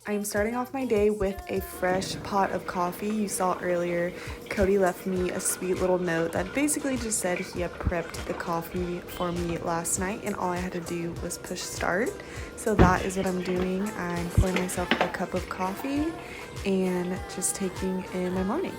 I'm starting off my day with a fresh pot of coffee. You saw earlier, Cody left me a sweet little note that basically just said he had prepped the coffee for me last night and all I had to do was push start. So that is what I'm doing. I'm pouring myself a cup of coffee and just taking in my morning.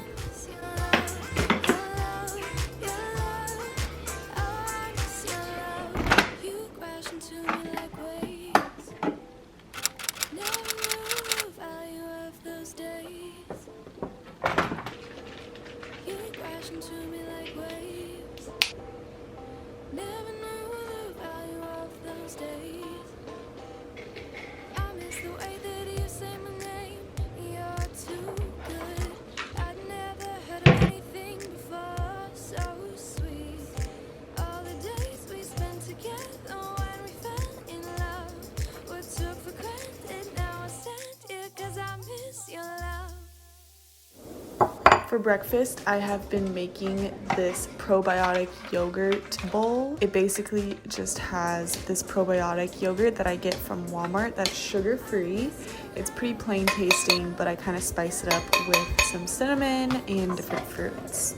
For breakfast, I have been making this probiotic yogurt bowl. It basically just has this probiotic yogurt that I get from Walmart that's sugar-free. It's pretty plain tasting, but I kind of spice it up with some cinnamon and different fruits.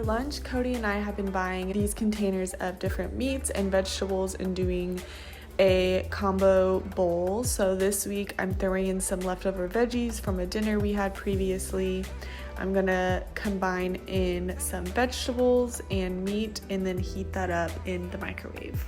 Lunch, Cody and I have been buying these containers of different meats and vegetables and doing a combo bowl. So this week I'm throwing in some leftover veggies from a dinner we had previously. I'm gonna combine in some vegetables and meat and then heat that up in the microwave.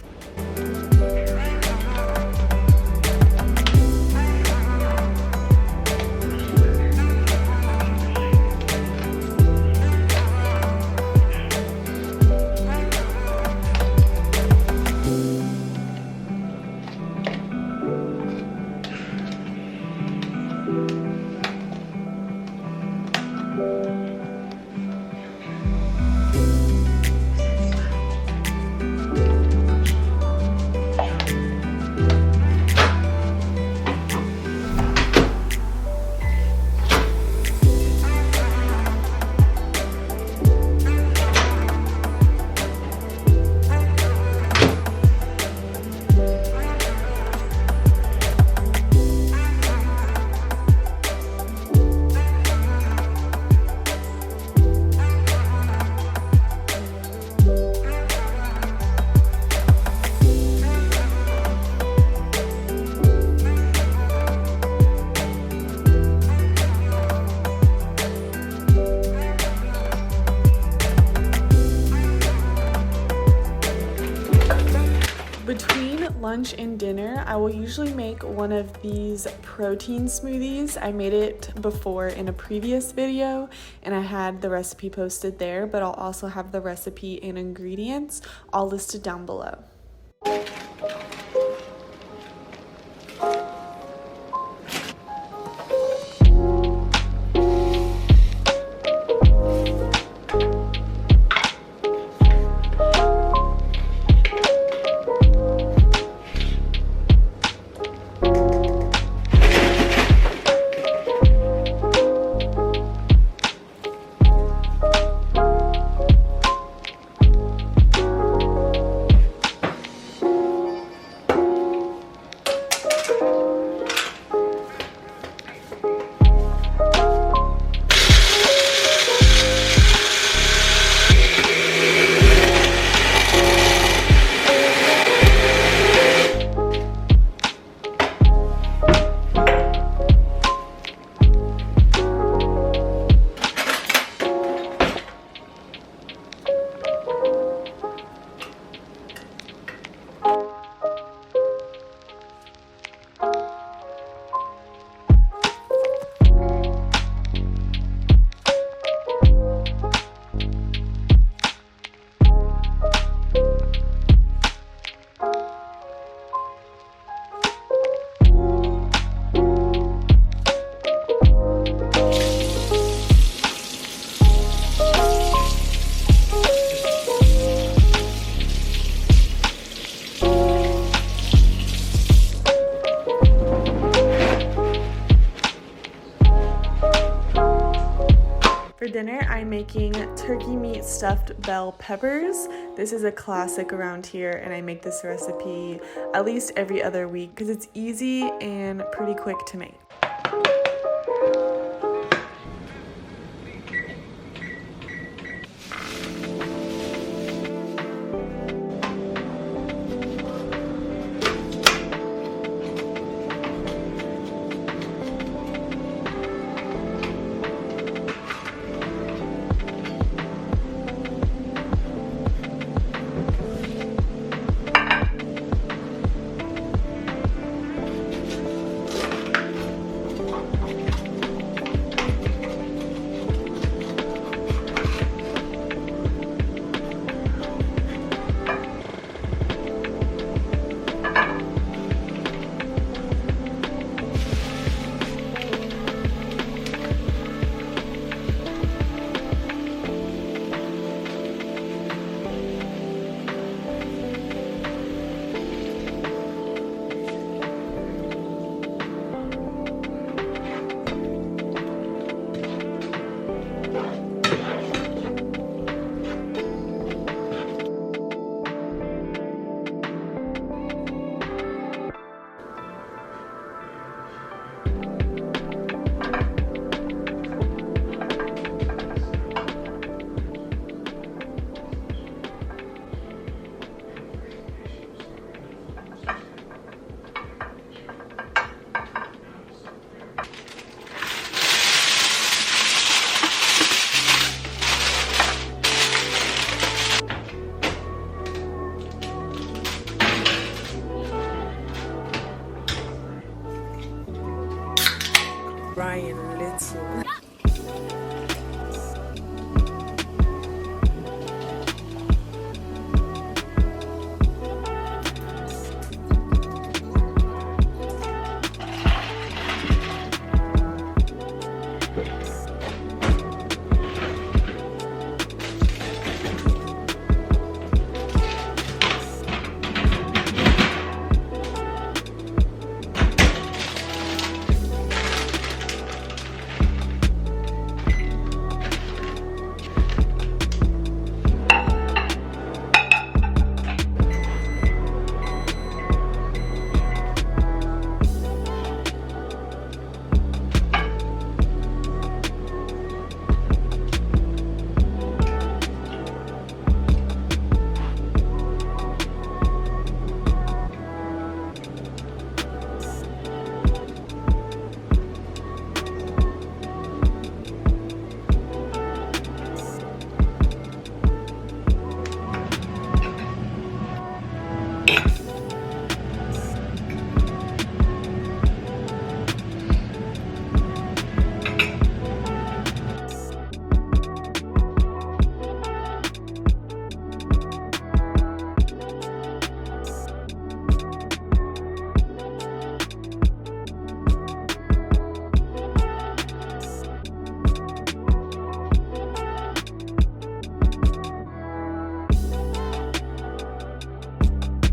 Between lunch and dinner, I will usually make one of these protein smoothies. I made it before in a previous video and I had the recipe posted there, but I'll also have the recipe and ingredients all listed down below. making turkey meat stuffed bell peppers. This is a classic around here, and I make this recipe at least every other week because it's easy and pretty quick to make. Ryan Little.